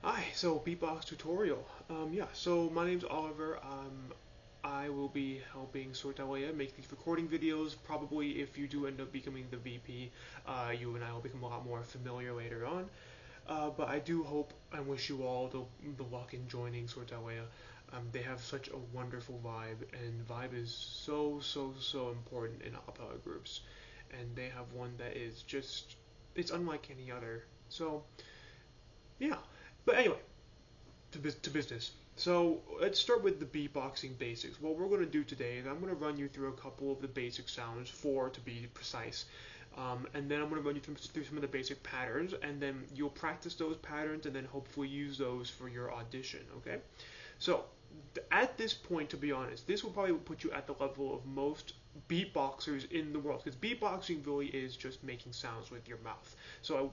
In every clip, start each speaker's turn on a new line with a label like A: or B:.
A: Hi, so beatbox tutorial. Yeah, so my name's Oliver. I will be helping Sortawaya make these recording videos. Probably if you do end up becoming the VP, you and I will become a lot more familiar later on. But I do hope and wish you all the luck in joining Sortawaya. They have such a wonderful vibe, and vibe is so important in acapella groups. And they have one that is just, it's unlike any other. So, yeah. But anyway, to business. So let's start with the beatboxing basics. What we're going to do today is I'm going to run you through a couple of the basic sounds, four to be precise, and then I'm going to run you through some of the basic patterns, and then you'll practice those patterns, and then hopefully use those for your audition. Okay? So at this point, to be honest, this will probably put you at the level of most beatboxers in the world, because beatboxing really is just making sounds with your mouth. So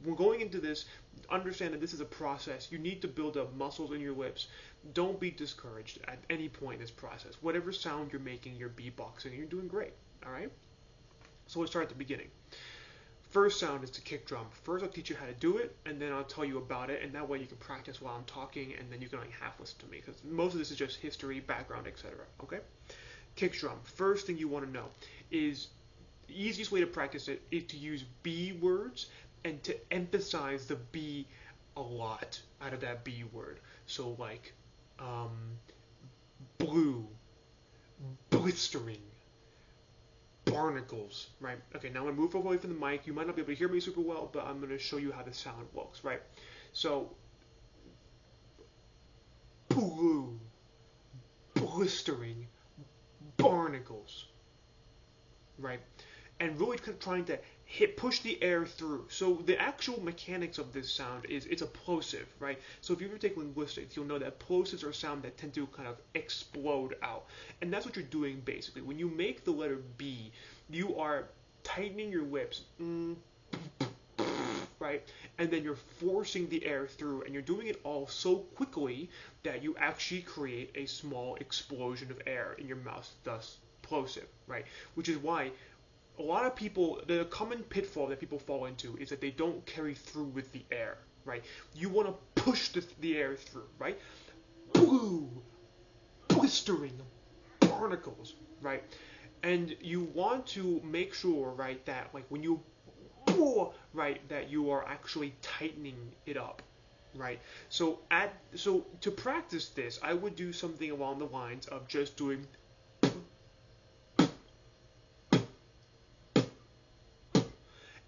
A: we're going into this. Understand that this is a process. You need to build up muscles in your lips. Don't be discouraged at any point in this process. Whatever sound you're making, you're beatboxing, you're doing great. All right. So let's start at the beginning. First sound is the kick drum. First, I'll teach you how to do it, and then I'll tell you about it, and that way you can practice while I'm talking, and then you can only half listen to me, because most of this is just history, background, etc. Okay? Kick drum. First thing you want to know is the easiest way to practice it is to use B words and to emphasize the B a lot out of that B word. So like um, blue, blistering, barnacles, right? Okay, now I'm gonna move away from the mic. You might not be able to hear me super well, but I'm gonna show you how the sound looks, right? So, blue, blistering, barnacles, right? And really trying to push the air through. So the actual mechanics of this sound is it's a plosive, right? So if you ever take linguistics, you'll know that plosives are sound that tend to kind of explode out, and that's what you're doing basically. When you make the letter B, you are tightening your lips. Right? And then you're forcing the air through, and you're doing it all so quickly that you actually create a small explosion of air in your mouth, thus plosive, right? Which is why a lot of people, the common pitfall that people fall into is that they don't carry through with the air, right? You want to push the air through, right? Blue, blistering, barnacles, right? And you want to make sure, right, that like when you right, that you are actually tightening it up, right? So to practice this, I would do something along the lines of just doing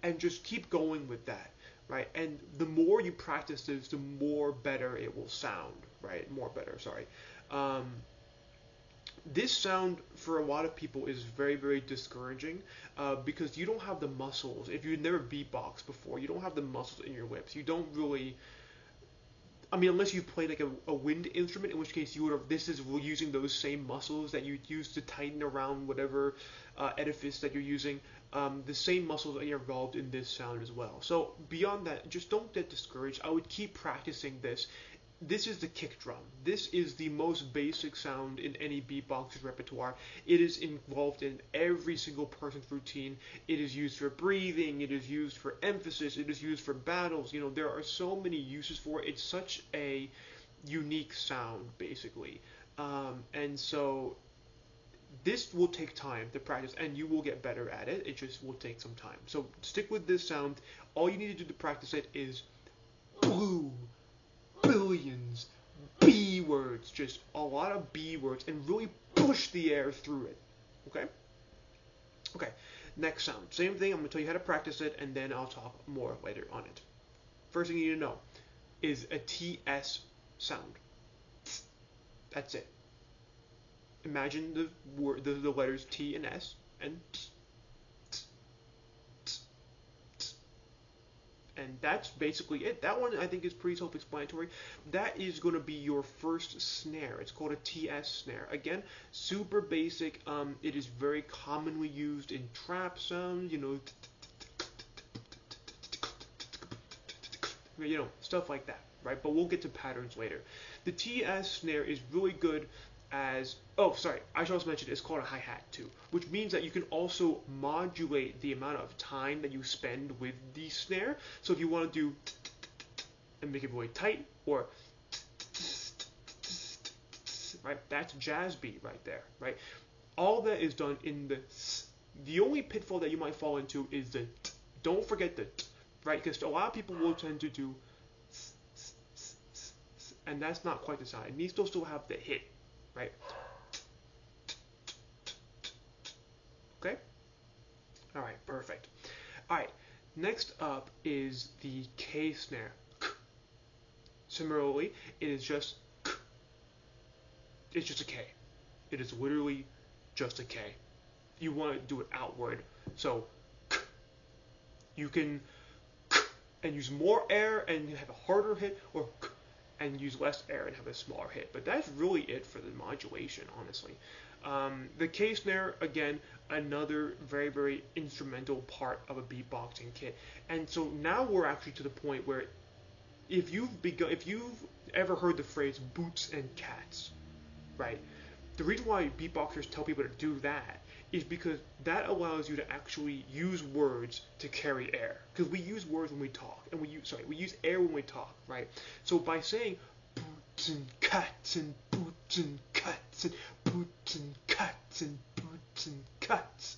A: and just keep going with that, right? And the more you practice this, the more better it will sound, right? More better, sorry. Um, this sound for a lot of people is very discouraging because you don't have the muscles. If you've never beatboxed before, you don't have the muscles in your lips. You don't really, I mean, unless you play like a wind instrument, in which case you would have. This is using those same muscles that you use to tighten around whatever edifice that you're using. The same muscles are involved in this sound as well. So beyond that, just don't get discouraged. I would keep practicing this. This is the kick drum. This is the most basic sound in any beatboxer's repertoire. It is involved in every single person's routine. It is used for breathing. It is used for emphasis. It is used for battles. You know, there are so many uses for it. It's such a unique sound, basically. And so this will take time to practice, and you will get better at it. It just will take some time. So stick with this sound. All you need to do to practice it is blue, billions, B words, just a lot of B words, and really push the air through it. Okay? Okay, next sound. Same thing, I'm going to tell you how to practice it, and then I'll talk more later on it. First thing you need to know is a TS sound. That's it. Imagine the letters T and S, and and that's basically it. That one I think is pretty self-explanatory. That is going to be your first snare. It's called a TS snare. Again, super basic. It is very commonly used in trap sounds. Stuff like that, right? But we'll get to patterns later. The TS snare is really good as, oh, sorry, I should also mention it's called a hi-hat too, which means that you can also modulate the amount of time that you spend with the snare. So if you want to do, and make it really tight, or right? That's jazz beat right there, right? All that is done in the s. The only pitfall that you might fall into is the t. Don't forget the t, right? Because a lot of people will tend to do s, s, s, s, s, and that's not quite the sound. It needs to still have the hit, right? Okay? Alright, perfect. Alright, next up is the K snare. Similarly, it is just k. It's just a K. It is literally just a K. You want to do it outward. So, k. You can k and use more air and have a harder hit, or k and use less air and have a smaller hit. But that's really it for the modulation, honestly. The K snare, again, another very, very instrumental part of a beatboxing kit. And so now we're actually to the point where if you've ever heard the phrase boots and cats, right? The reason why beatboxers tell people to do that is because that allows you to actually use words to carry air. Because we use words when we talk, and we use air when we talk, right? So by saying boots and cats and boots and cats and boots and cats and boots and cats,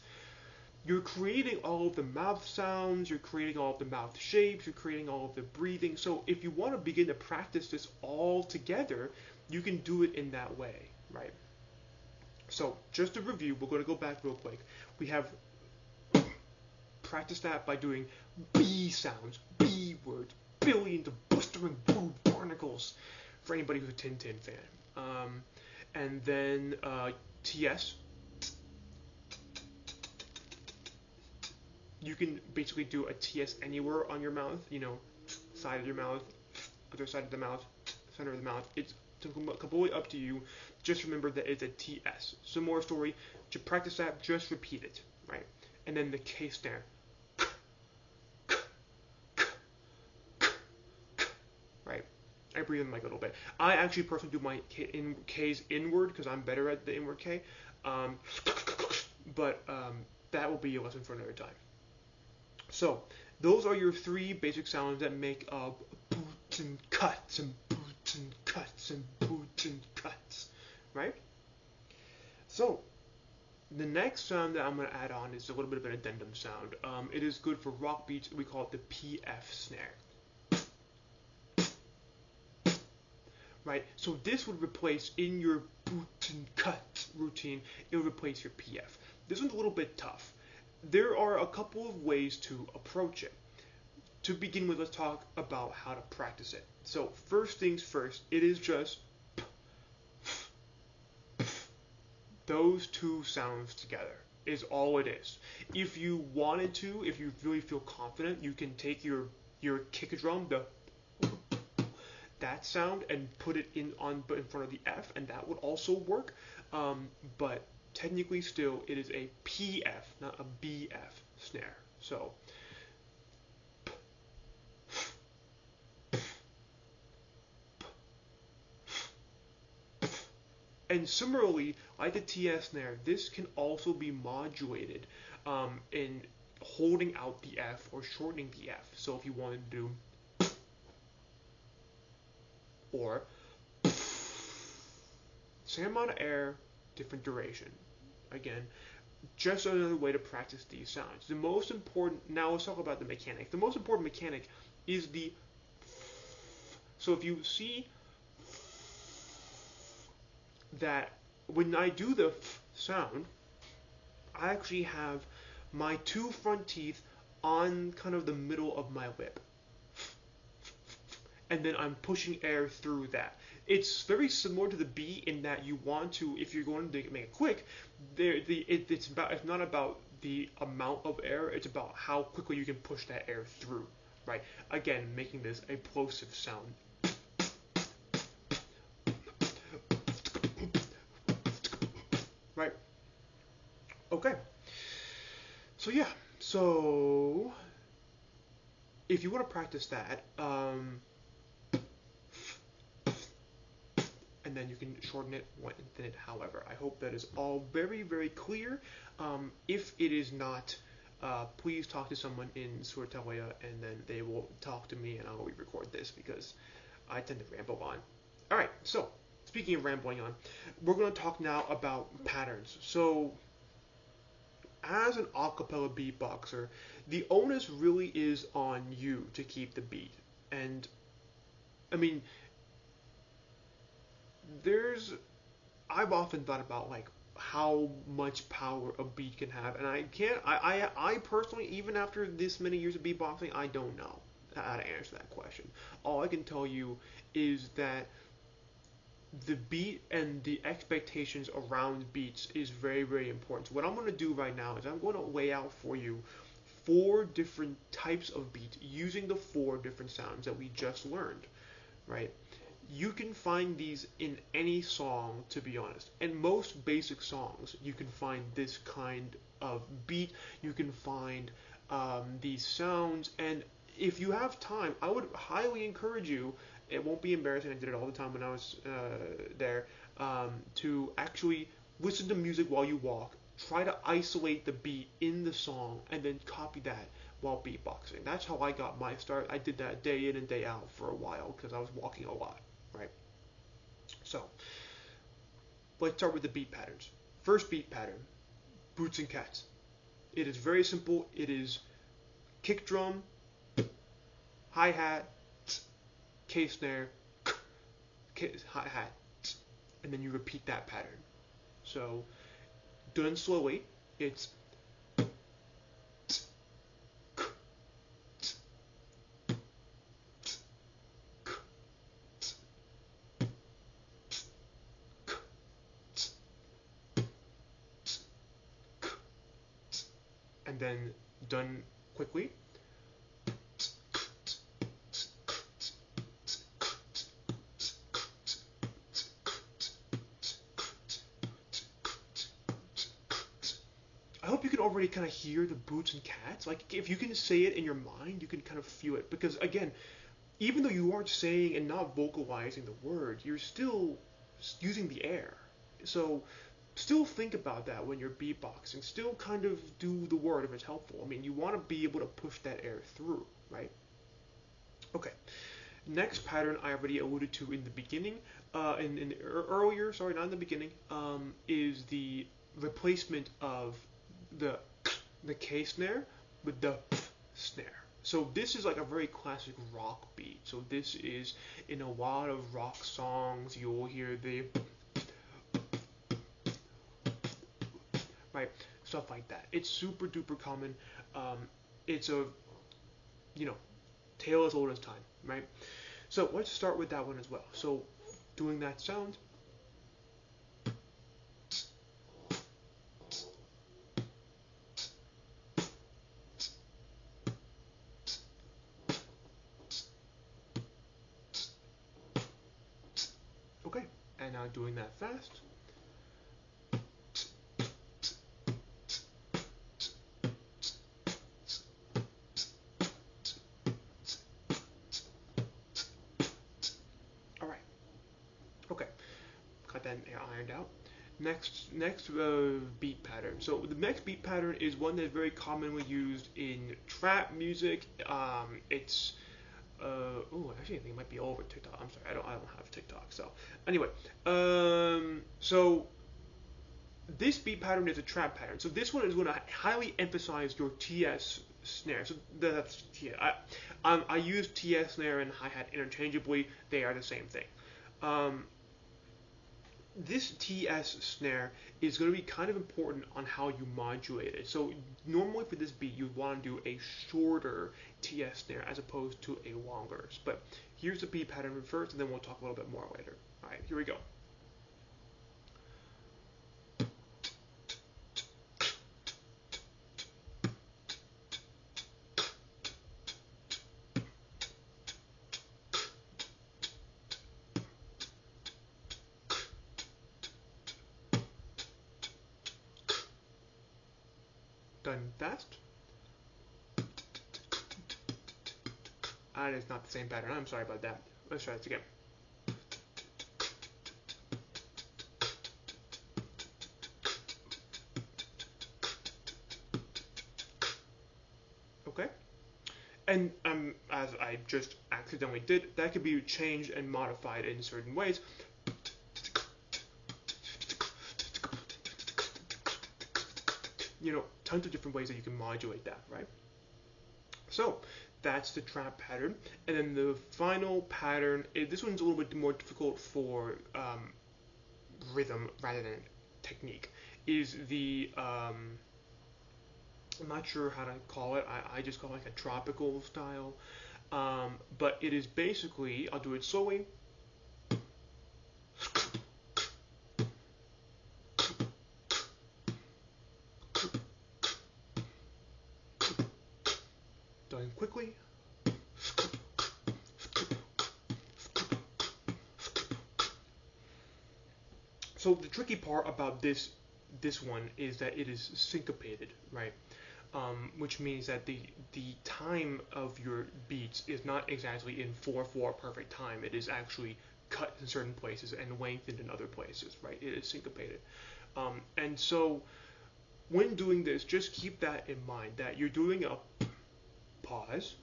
A: you're creating all of the mouth sounds, you're creating all of the mouth shapes, you're creating all of the breathing. So if you want to begin to practice this all together, you can do it in that way, right? So just to review, we're going to go back real quick. We have practiced that by doing B sounds, B words, billions of blistering blue barnacles, for anybody who's a Tintin fan. And then TS. You can basically do a TS anywhere on your mouth, side of your mouth, other side of the mouth, center of the mouth. It's completely up to you. Just remember that it's a TS. Similar story. To practice that, just repeat it, right? And then the K snare. Right? I breathe in the mic a little bit. I actually personally do my K's inward because I'm better at the inward K. But that will be a lesson for another time. So, those are your three basic sounds that make up boots and cuts and boots and cuts and boots and cuts, right? So, the next sound that I'm going to add on is a little bit of an addendum sound. It is good for rock beats. We call it the PF snare. Right? So this would replace, in your boot and cut routine, it would replace your PF. This one's a little bit tough. There are a couple of ways to approach it. To begin with, let's talk about how to practice it. So first things first, it is just those two sounds together is all it is. If you wanted to, if you really feel confident, you can take your kick drum, that sound, and put it in front of the F, and that would also work. But technically still, it is a PF, not a BF snare. So and similarly, like the TS snare, this can also be modulated in holding out the F or shortening the F. So if you wanted to do or same amount of air, different duration. Again, just another way to practice these sounds. The most important, now let's talk about the mechanic. The most important mechanic is the, so if you see that when I do the sound, I actually have my two front teeth on kind of the middle of my lip. And then I'm pushing air through that. It's very similar to the B in that you want to, if you're going to make it quick, it's not about the amount of air, it's about how quickly you can push that air through, right? Again, making this a plosive sound. Right? Okay. So yeah, so if you want to practice that, and then you can shorten it, lengthen it, however. I hope that is all very, very clear. If it is not, please talk to someone in Sortalia, and then they will talk to me, and I'll re-record this because I tend to ramble on. All right, so speaking of rambling on, we're going to talk now about patterns. So, as an acapella beatboxer, the onus really is on you to keep the beat. And I mean, I've often thought about like how much power a beat can have, and I personally, even after this many years of beatboxing, I don't know how to answer that question. All I can tell you is that the beat and the expectations around beats is very, very important. So what I'm going to do right now is I'm going to lay out for you 4 different types of beats using the 4 different sounds that we just learned, right? You can find these in any song, to be honest. In most basic songs, you can find this kind of beat. You can find these sounds, and if you have time, I would highly encourage you. It won't be embarrassing. I did it all the time when I was there. To actually listen to music while you walk. Try to isolate the beat in the song, and then copy that while beatboxing. That's how I got my start. I did that day in and day out for a while because I was walking a lot, right? So, let's start with the beat patterns. First beat pattern, boots and cats. It is very simple. It is kick drum, hi-hat, K-snare, hi-hat, and then you repeat that pattern. So, done slowly, it's and then done quickly. I hope you can already kind of hear the boots and cats. Like, if you can say it in your mind, you can kind of feel it. Because, again, even though you aren't saying and not vocalizing the word, you're still using the air. So, still think about that when you're beatboxing. Still kind of do the word if it's helpful. I mean, you want to be able to push that air through, right? Okay. Next pattern I already alluded to in the beginning, earlier, sorry, not in the beginning, is the replacement of the K snare with the snare. So this is like a very classic rock beat. So this is in a lot of rock songs. You'll hear the right stuff like that. It's super duper common. It's a tale as old as time, right? So let's start with that one as well. So doing that sound. Okay, and now doing that fast. All right. Okay, got that ironed out. Next beat pattern. So the next beat pattern is one that's very commonly used in trap music. It's actually I think it might be all over TikTok. I'm sorry, I don't have TikTok. So anyway, so this beat pattern is a trap pattern. So this one is going to highly emphasize your TS snare. So that's TS. I use TS snare and hi-hat interchangeably. They are the same thing. This TS snare is going to be kind of important on how you modulate it. So normally for this beat, you'd want to do a shorter TS snare as opposed to a longer. But here's the beat pattern first, and then we'll talk a little bit more later. All right, here we go. Done fast. That is not the same pattern. I'm sorry about that. Let's try this again. And as I just accidentally did, that could be changed and modified in certain ways. You know, tons of different ways that you can modulate that, right? So that's the trap pattern. And then the final pattern, this one's a little bit more difficult for rhythm rather than technique, is the, I'm not sure how to call it, I just call it like a tropical style. But it is basically, I'll do it slowly. Done quickly. So the tricky part about this one is that it is syncopated, right? Which means that the time of your beats is not exactly in 4/4 perfect time. It is actually cut in certain places and lengthened in other places, right? It is syncopated. And so when doing this, just keep that in mind, that you're doing a pause,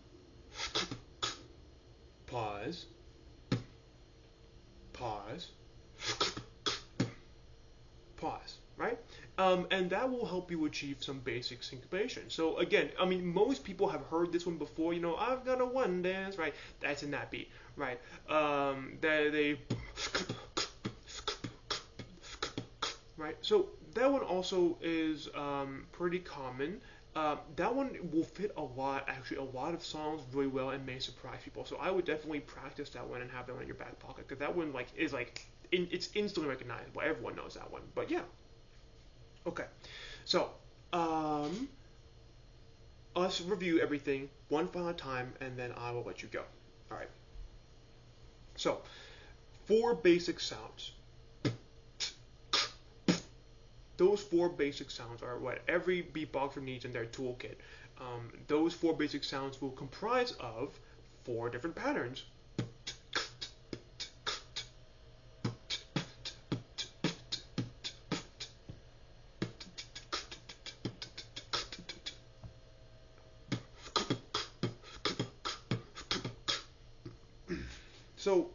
A: pause, pause, pause, right? And that will help you achieve some basic syncopation. So again, I mean, most people have heard this one before. You know, I've got a one dance, right? That's in that beat, right? They right. So that one also is pretty common. That one will fit a lot, actually, a lot of songs really well and may surprise people. So I would definitely practice that one and have that one in your back pocket, because that one is it's instantly recognizable. Everyone knows that one. But yeah. Okay. So let's review everything one final time, and then I will let you go. All right. So 4 basic sounds. Those 4 basic sounds are what every beatboxer needs in their toolkit. Those 4 basic sounds will comprise of 4 different patterns. So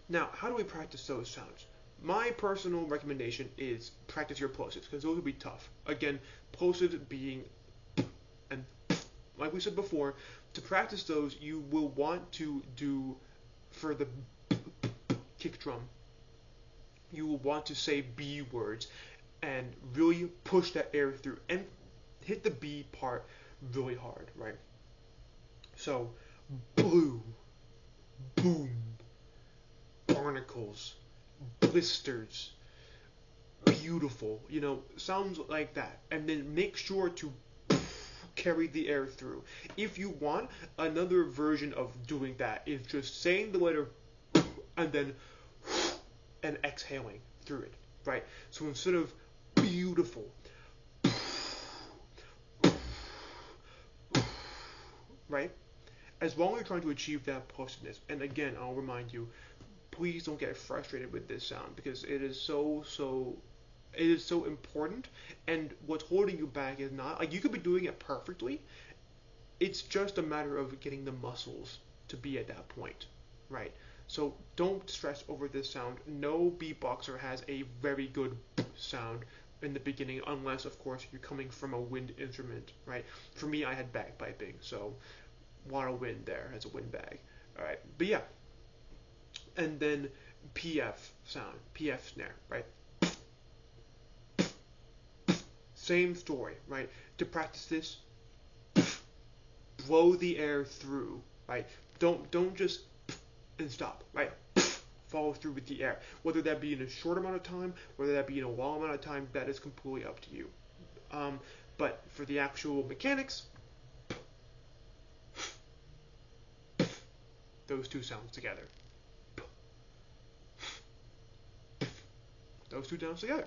A: now, how do we practice those sounds? My personal recommendation is practice your plosives, because those will be tough. Again, plosives being, and like we said before, to practice those, you will want to do, for the kick drum, you will want to say B words and really push that air through and hit the B part really hard, right? So, blue, boom, barnacles, blisters, beautiful, you know, sounds like that. And then make sure to carry the air through. If you want, another version of doing that is just saying the letter and then and exhaling through it, right? So instead of beautiful, right? As long as you're trying to achieve that plosiveness, and again, I'll remind you, please don't get frustrated with this sound, because it is so important, and what's holding you back is not, like, you could be doing it perfectly, it's just a matter of getting the muscles to be at that point, right? So don't stress over this sound. No beatboxer has a very good sound in the beginning, unless, of course, you're coming from a wind instrument, right? For me, I had bagpiping, so a lot of wind there as a wind bag. All right, but yeah, and then PF sound, PF snare, right? Same story, right? To practice this, blow the air through, right? Don't just and stop, right? Follow through with the air. Whether that be in a short amount of time, whether that be in a long amount of time, that is completely up to you. But for the actual mechanics, those two sounds together. Those two sounds together.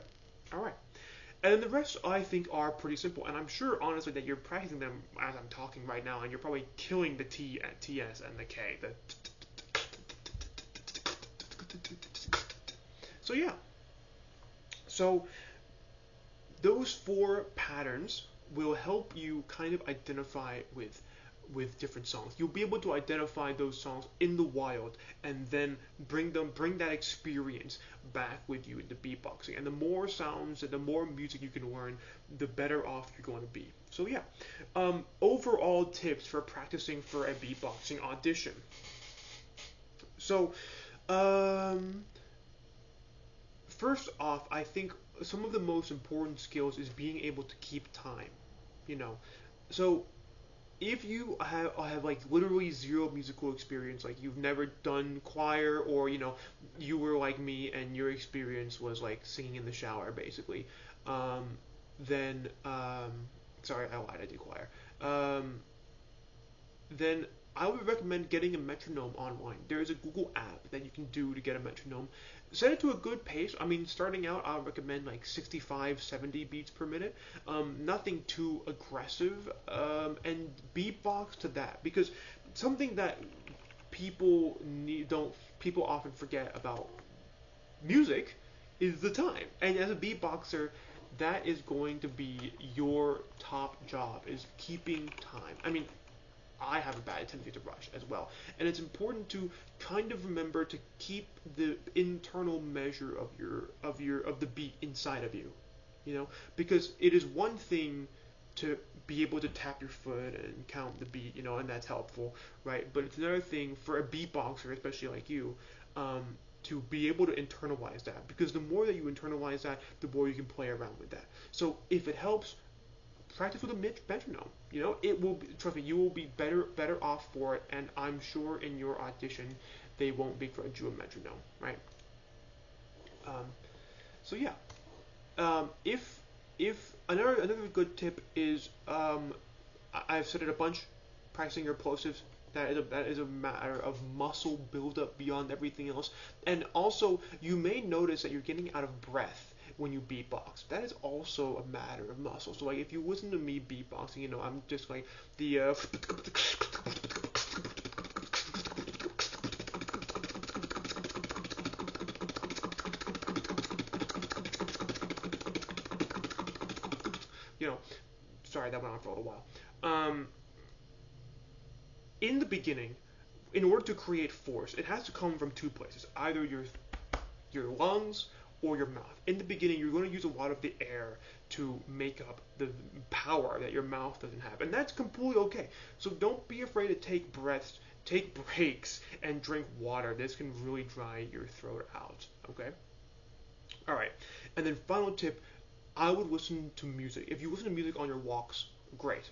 A: All right. And then the rest, I think, are pretty simple. And I'm sure, honestly, that you're practicing them as I'm talking right now, and you're probably killing the T and TS and the K. So yeah. So those 4 patterns will help you kind of identify with with different songs. You'll be able to identify those songs in the wild and then bring that experience back with you into beatboxing. And the more sounds and the more music you can learn, the better off you're going to be. So yeah, overall tips for practicing for a beatboxing audition. So, first off, I think some of the most important skills is being able to keep time. You know, so if you have like literally zero musical experience, like you've never done choir, or you were like me and your experience was like singing in the shower basically, um, then sorry, I lied, I did choir. Then I would recommend getting a metronome online. There is a Google app that you can do to get a metronome. Set it to a good pace. I mean, starting out, I would recommend like 65, 70 beats per minute. Nothing too aggressive. And beatbox to that, because something that people often forget about music is the time. And as a beatboxer, that is going to be your top job, is keeping time. I mean, I have a bad tendency to rush as well, and it's important to kind of remember to keep the internal measure of the beat inside of you, because it is one thing to be able to tap your foot and count the beat, and that's helpful, right? But it's another thing for a beatboxer, especially like you, to be able to internalize that, because the more that you internalize that, the more you can play around with that. So if it helps, practice with a metronome. It will trust me, you will be better off for it, and I'm sure in your audition they won't begrudge you a metronome, right? Um, so yeah, if another good tip is, I've said it a bunch, practicing your plosives. That is a matter of muscle buildup beyond everything else, and also you may notice that you're getting out of breath when you beatbox. That is also a matter of muscle. So like if you listen to me beatboxing, I'm just like the you know, sorry, that went on for a little while. In the beginning, in order to create force, it has to come from two places: either your lungs or your mouth. In the beginning, you're going to use a lot of the air to make up the power that your mouth doesn't have, and that's completely okay. So don't be afraid to take breaks, and drink water. This can really dry your throat out. Okay. All right. And then final tip: I would listen to music. If you listen to music on your walks, great.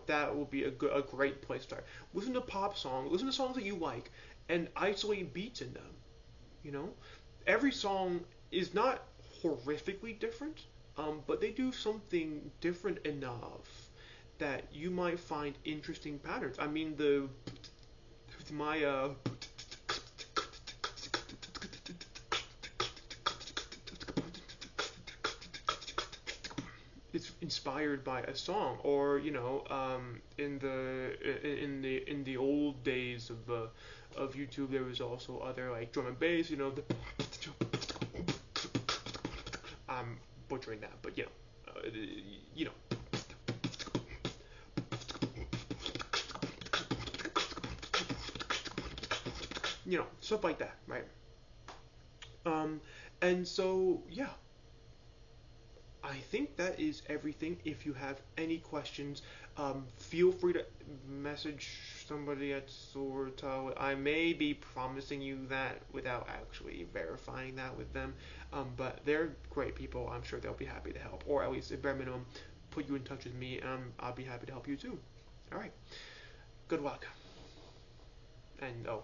A: That will be a great place to start. Listen to pop songs. Listen to songs that you like, and isolate beats in them. You know, every song is not horrifically different, but they do something different enough that you might find interesting patterns. I mean, my it's inspired by a song, or in the old days of YouTube, there was also other like drum and bass. I'm butchering that, but you know, stuff like that, right? And so yeah, I think that is everything. If you have any questions, feel free to message somebody at Sortal. I may be promising you that without actually verifying that with them, but they're great people. I'm sure they'll be happy to help, or at least at bare minimum, put you in touch with me, and I'll be happy to help you too. All right, good luck. And oh,